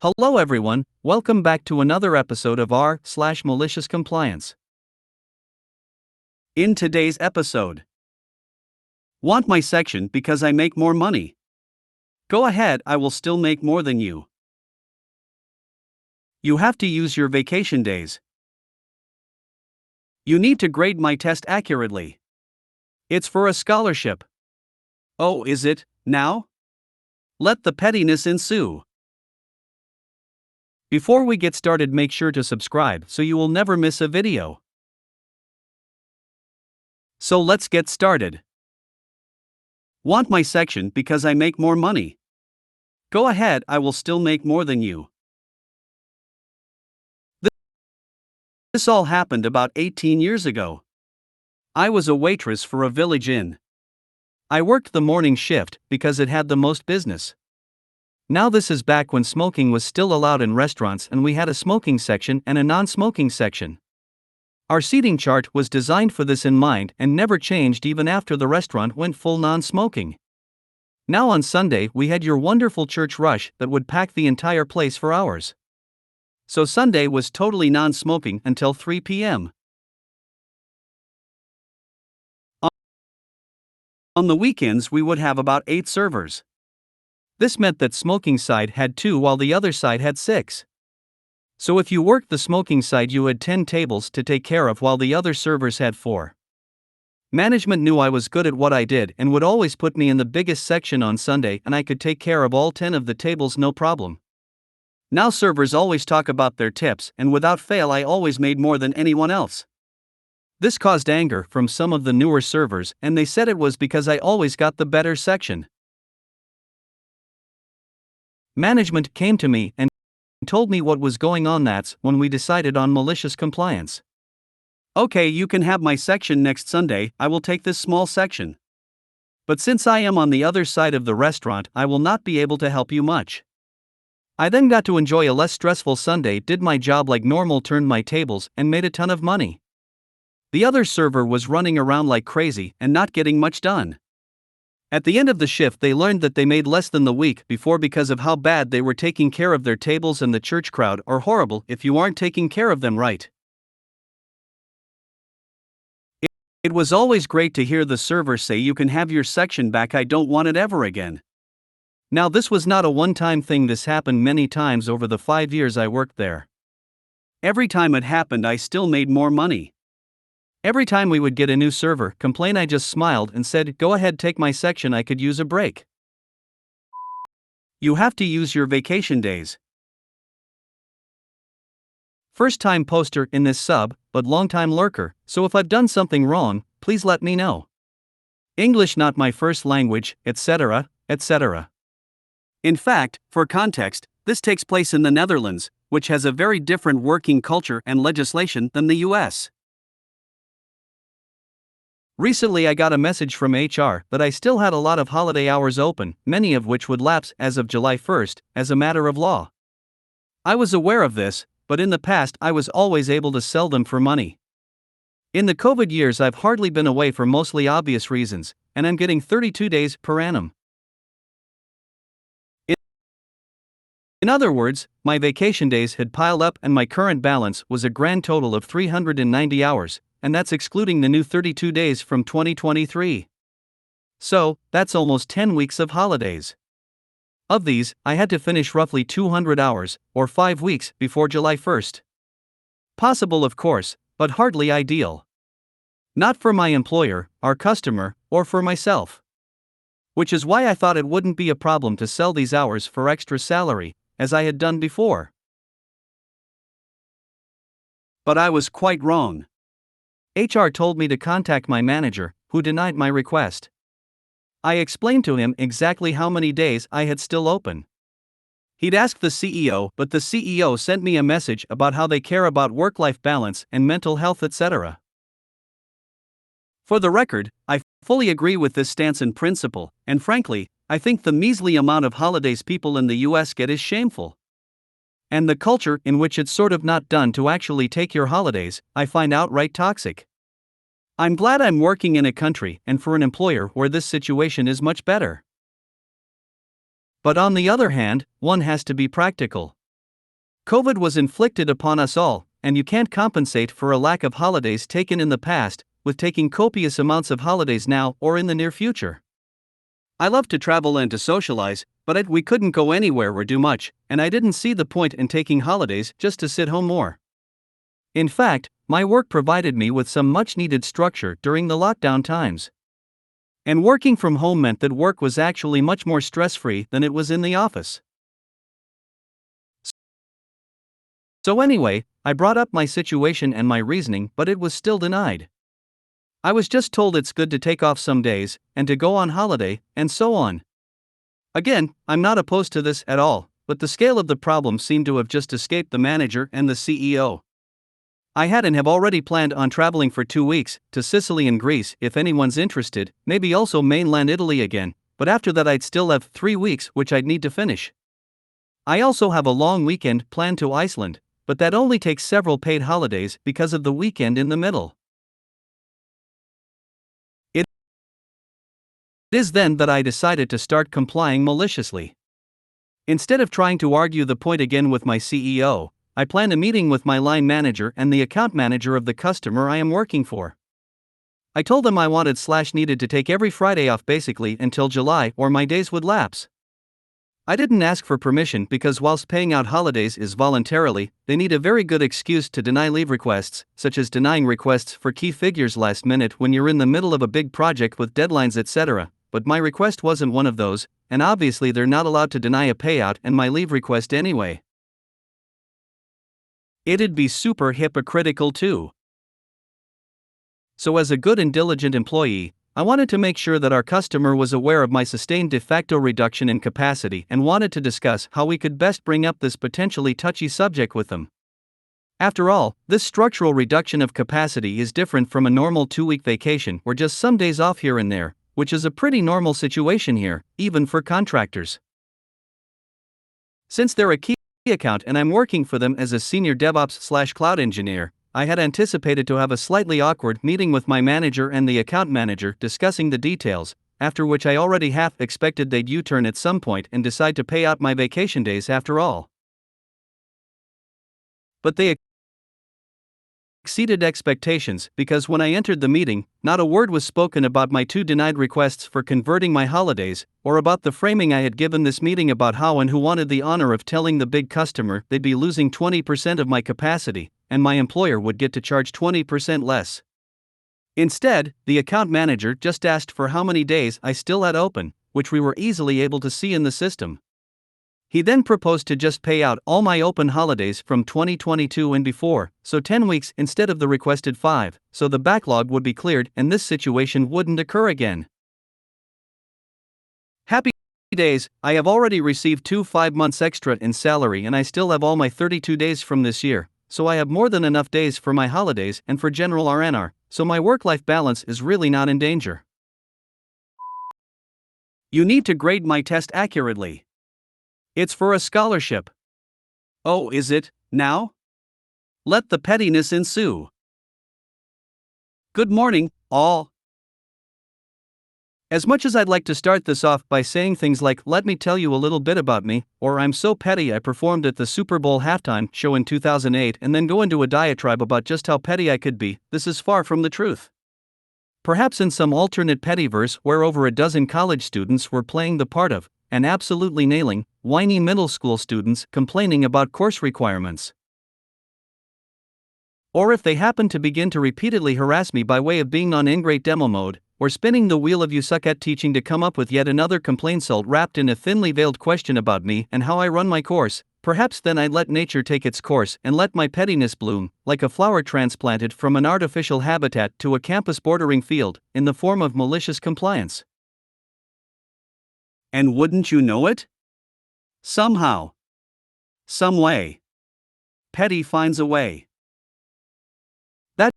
Hello everyone, welcome back to another episode of r/Malicious Compliance. In today's episode, want my section because I make more money. Go ahead, I will still make more than you. You have to use your vacation days. You need to grade my test accurately. It's for a scholarship. Oh, is it, now? Let the pettiness ensue. Before we get started, make sure to subscribe so you will never miss a video. So let's get started. Want my section because I make more money. Go ahead, I will still make more than you. This all happened about 18 years ago. I was a waitress for a village inn. I worked the morning shift because it had the most business. Now this is back when smoking was still allowed in restaurants and we had a smoking section and a non-smoking section. Our seating chart was designed for this in mind and never changed even after the restaurant went full non-smoking. Now on Sunday we had your wonderful church rush that would pack the entire place for hours. So Sunday was totally non-smoking until 3 p.m. On the weekends we would have about 8 servers. This meant that smoking side had 2 while the other side had 6. So if you worked the smoking side you had 10 tables to take care of while the other servers had 4. Management knew I was good at what I did and would always put me in the biggest section on Sunday and I could take care of all 10 of the tables no problem. Now servers always talk about their tips and without fail I always made more than anyone else. This caused anger from some of the newer servers and they said it was because I always got the better section. Management came to me and told me what was going on. That's when we decided on malicious compliance. Okay, you can have my section next Sunday, I will take this small section. But since I am on the other side of the restaurant, I will not be able to help you much. I then got to enjoy a less stressful Sunday, did my job like normal, turned my tables, and made a ton of money. The other server was running around like crazy and not getting much done. At the end of the shift they learned that they made less than the week before because of how bad they were taking care of their tables, and the church crowd are horrible if you aren't taking care of them right. It was always great to hear the server say you can have your section back, I don't want it ever again. Now this was not a one-time thing, this happened many times over the 5 years I worked there. Every time it happened I still made more money. Every time we would get a new server complain I just smiled and said, go ahead, take my section, I could use a break. You have to use your vacation days. First time poster in this sub, but long time lurker, so if I've done something wrong, please let me know. English not my first language, etc., etc. In fact, for context, this takes place in the Netherlands, which has a very different working culture and legislation than the US. Recently I got a message from HR that I still had a lot of holiday hours open, many of which would lapse as of July 1st, as a matter of law. I was aware of this, but in the past I was always able to sell them for money. In the COVID years I've hardly been away for mostly obvious reasons, and I'm getting 32 days per annum. In other words, my vacation days had piled up and my current balance was a grand total of 390 hours. And that's excluding the new 32 days from 2023. So, that's almost 10 weeks of holidays. Of these, I had to finish roughly 200 hours, or 5 weeks, before July 1st. Possible of course, but hardly ideal. Not for my employer, our customer, or for myself. Which is why I thought it wouldn't be a problem to sell these hours for extra salary, as I had done before. But I was quite wrong. HR told me to contact my manager, who denied my request. I explained to him exactly how many days I had still open. He'd asked the CEO, but the CEO sent me a message about how they care about work-life balance and mental health, etc. For the record, I fully agree with this stance in principle, and frankly, I think the measly amount of holidays people in the US get is shameful. And the culture in which it's sort of not done to actually take your holidays, I find outright toxic. I'm glad I'm working in a country and for an employer where this situation is much better. But on the other hand, one has to be practical. COVID was inflicted upon us all, and you can't compensate for a lack of holidays taken in the past, with taking copious amounts of holidays now or in the near future. I love to travel and to socialize, but we couldn't go anywhere or do much, and I didn't see the point in taking holidays just to sit home more. In fact, my work provided me with some much-needed structure during the lockdown times. And working from home meant that work was actually much more stress-free than it was in the office. So anyway, I brought up my situation and my reasoning, but it was still denied. I was just told it's good to take off some days, and to go on holiday, and so on. Again, I'm not opposed to this at all, but the scale of the problem seemed to have just escaped the manager and the CEO. I had and have already planned on traveling for 2 weeks, to Sicily and Greece if anyone's interested, maybe also mainland Italy again, but after that I'd still have 3 weeks which I'd need to finish. I also have a long weekend planned to Iceland, but that only takes several paid holidays because of the weekend in the middle. It is then that I decided to start complying maliciously. Instead of trying to argue the point again with my CEO, I planned a meeting with my line manager and the account manager of the customer I am working for. I told them I needed to take every Friday off basically until July or my days would lapse. I didn't ask for permission because whilst paying out holidays is voluntarily, they need a very good excuse to deny leave requests, such as denying requests for key figures last minute when you're in the middle of a big project with deadlines etc., but my request wasn't one of those, and obviously they're not allowed to deny a payout and my leave request anyway. It'd be super hypocritical too. So as a good and diligent employee, I wanted to make sure that our customer was aware of my sustained de facto reduction in capacity and wanted to discuss how we could best bring up this potentially touchy subject with them. After all, this structural reduction of capacity is different from a normal 2-week vacation or just some days off here and there, which is a pretty normal situation here, even for contractors. Since they're a key account and I'm working for them as a senior DevOps/cloud engineer, I had anticipated to have a slightly awkward meeting with my manager and the account manager discussing the details, after which I already half expected they'd U-turn at some point and decide to pay out my vacation days after all. But they exceeded expectations because when I entered the meeting, not a word was spoken about my 2 denied requests for converting my holidays, or about the framing I had given this meeting about how and who wanted the honor of telling the big customer they'd be losing 20% of my capacity, and my employer would get to charge 20% less. Instead, the account manager just asked for how many days I still had open, which we were easily able to see in the system. He then proposed to just pay out all my open holidays from 2022 and before, so 10 weeks instead of the requested 5, so the backlog would be cleared and this situation wouldn't occur again. Happy days, I have already received 5 months extra in salary and I still have all my 32 days from this year, so I have more than enough days for my holidays and for general R&R, so my work-life balance is really not in danger. You need to grade my test accurately. It's for a scholarship. Oh, is it, now? Let the pettiness ensue. Good morning, all. As much as I'd like to start this off by saying things like, let me tell you a little bit about me, or I'm so petty I performed at the Super Bowl halftime show in 2008 and then go into a diatribe about just how petty I could be, this is far from the truth. Perhaps in some alternate pettyverse where over a dozen college students were playing the part of, and absolutely nailing, whiny middle school students complaining about course requirements. Or if they happen to begin to repeatedly harass me by way of being on ingrate demo mode, or spinning the wheel of you suck at teaching to come up with yet another complaint wrapped in a thinly veiled question about me and how I run my course, perhaps then I'd let nature take its course and let my pettiness bloom, like a flower transplanted from an artificial habitat to a campus bordering field, in the form of malicious compliance. And wouldn't you know it? Somehow. Some way. Petty finds a way. That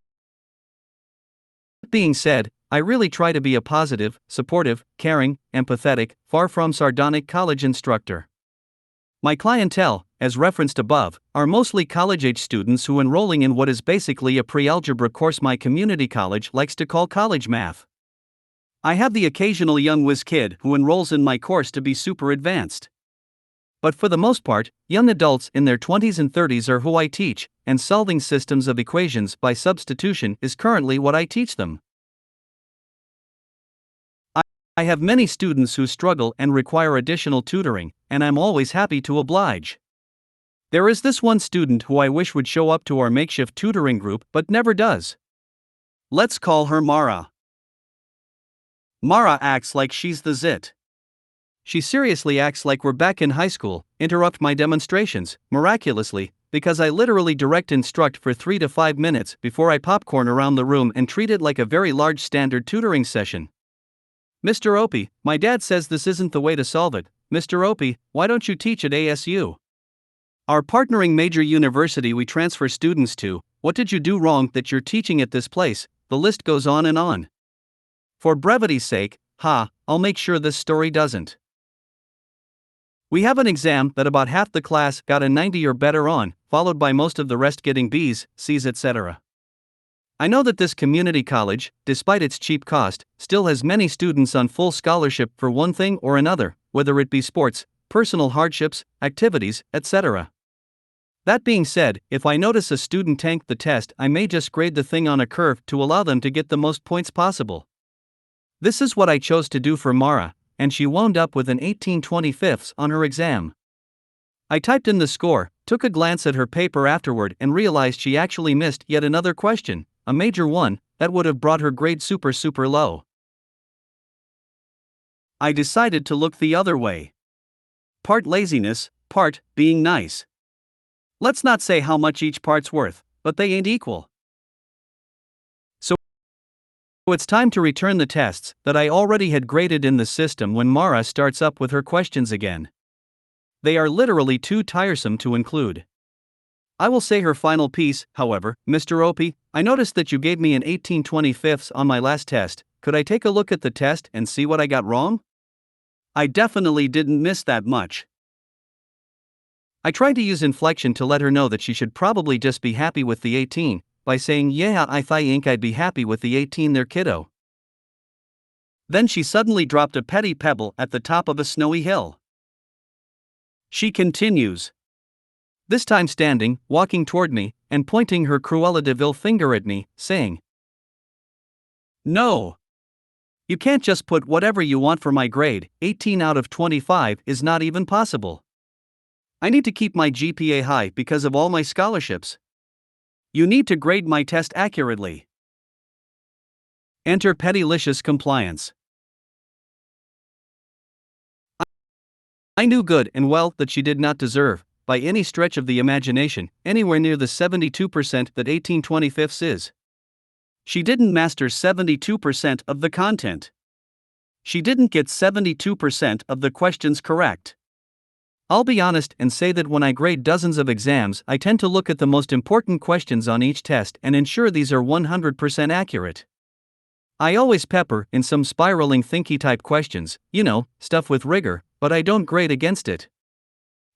being said, I really try to be a positive, supportive, caring, empathetic, far from sardonic college instructor. My clientele, as referenced above, are mostly college-age students who enrolling in what is basically a pre-algebra course my community college likes to call college math. I have the occasional young whiz kid who enrolls in my course to be super advanced. But for the most part, young adults in their 20s and 30s are who I teach, and solving systems of equations by substitution is currently what I teach them. I have many students who struggle and require additional tutoring, and I'm always happy to oblige. There is this one student who I wish would show up to our makeshift tutoring group but never does. Let's call her Mara. Mara acts like she's the zit. She seriously acts like we're back in high school, interrupt my demonstrations, miraculously, because I literally direct instruct for 3 to 5 minutes before I popcorn around the room and treat it like a very large standard tutoring session. Mr. Opie, my dad says this isn't the way to solve it. Mr. Opie, why don't you teach at ASU? Our partnering major university we transfer students to, what did you do wrong that you're teaching at this place? The list goes on and on. For brevity's sake, I'll make sure this story doesn't. We have an exam that about half the class got a 90 or better on, followed by most of the rest getting B's, C's, etc. I know that this community college, despite its cheap cost, still has many students on full scholarship for one thing or another, whether it be sports, personal hardships, activities, etc. That being said, if I notice a student tank the test, I may just grade the thing on a curve to allow them to get the most points possible. This is what I chose to do for Mara, and she wound up with an 18/25 on her exam. I typed in the score, took a glance at her paper afterward and realized she actually missed yet another question, a major one, that would have brought her grade super low. I decided to look the other way. Part laziness, part being nice. Let's not say how much each part's worth, but they ain't equal. So it's time to return the tests that I already had graded in the system when Mara starts up with her questions again. They are literally too tiresome to include. I will say her final piece, however. Mr. Opie, I noticed that you gave me an 18/25 on my last test. Could I take a look at the test and see what I got wrong? I definitely didn't miss that much. I tried to use inflection to let her know that she should probably just be happy with the 18, by saying, yeah, I think I'd be happy with the 18 there, kiddo. Then she suddenly dropped a petty pebble at the top of a snowy hill. She continues. This time standing, walking toward me, and pointing her Cruella de Vil finger at me, saying, no. You can't just put whatever you want for my grade, 18 out of 25 is not even possible. I need to keep my GPA high because of all my scholarships. You need to grade my test accurately. Enter Pettylicious Compliance. I knew good and well that she did not deserve, by any stretch of the imagination, anywhere near the 72% that 18/25 is. She didn't master 72% of the content. She didn't get 72% of the questions correct. I'll be honest and say that when I grade dozens of exams, I tend to look at the most important questions on each test and ensure these are 100% accurate. I always pepper in some spiraling thinky type questions, stuff with rigor, but I don't grade against it.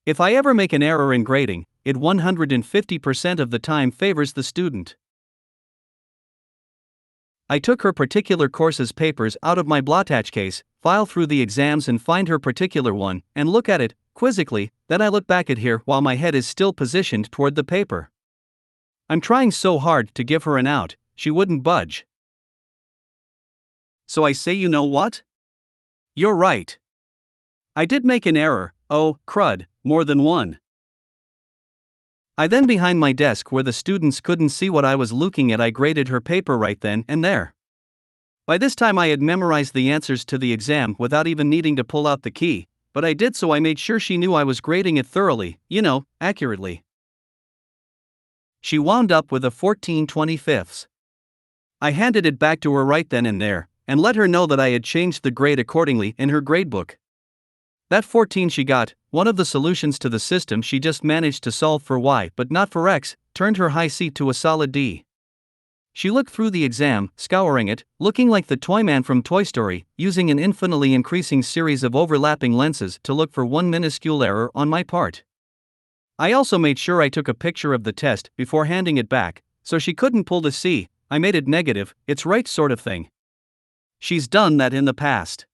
If I ever make an error in grading, it 150% of the time favors the student. I took her particular course's papers out of my Blotach case, file through the exams and find her particular one, and look at it, quizzically, then I look back at her while my head is still positioned toward the paper. I'm trying so hard to give her an out, she wouldn't budge. So I say, you know what? You're right. I did make an error, oh, crud, more than one. I then behind my desk where the students couldn't see what I was looking at, I graded her paper right then and there. By this time I had memorized the answers to the exam without even needing to pull out the key, but I did so I made sure she knew I was grading it thoroughly, accurately. She wound up with a 14/25. I handed it back to her right then and there, and let her know that I had changed the grade accordingly in her gradebook. That 14 she got, one of the solutions to the system she just managed to solve for y but not for x, turned her high C to a solid D. She looked through the exam, scouring it, looking like the toy man from Toy Story, using an infinitely increasing series of overlapping lenses to look for one minuscule error on my part. I also made sure I took a picture of the test before handing it back, so she couldn't pull the C, I made it negative, it's right sort of thing. She's done that in the past.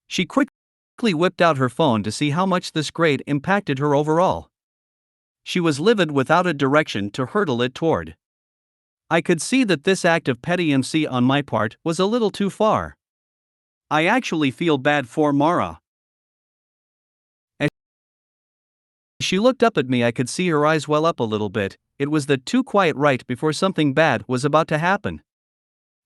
She quickly whipped out her phone to see how much this grade impacted her overall. She was livid without a direction to hurtle it toward. I could see that this act of petty MC on my part was a little too far. I actually feel bad for Mara. As she looked up at me, I could see her eyes well up a little bit. It was that too quiet right before something bad was about to happen.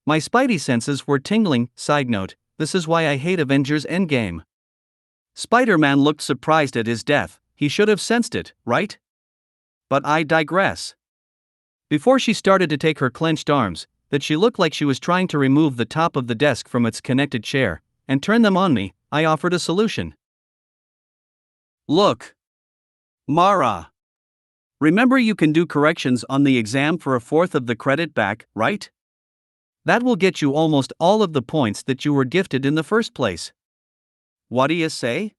My spidey senses were tingling. Side note, this is why I hate Avengers Endgame. Spider-Man looked surprised at his death. He should have sensed it, right? But I digress. Before she started to take her clenched arms, that she looked like she was trying to remove the top of the desk from its connected chair, and turn them on me, I offered a solution. Look, Mara. Remember, you can do corrections on the exam for a fourth of the credit back, right? That will get you almost all of the points that you were gifted in the first place. What do you say?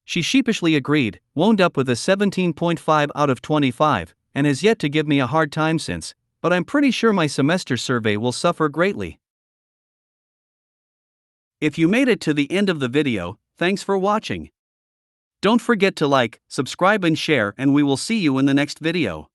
She sheepishly agreed, wound up with a 17.5 out of 25, and has yet to give me a hard time since, but I'm pretty sure my semester survey will suffer greatly. If you made it to the end of the video, thanks for watching. Don't forget to like, subscribe and share, and we will see you in the next video.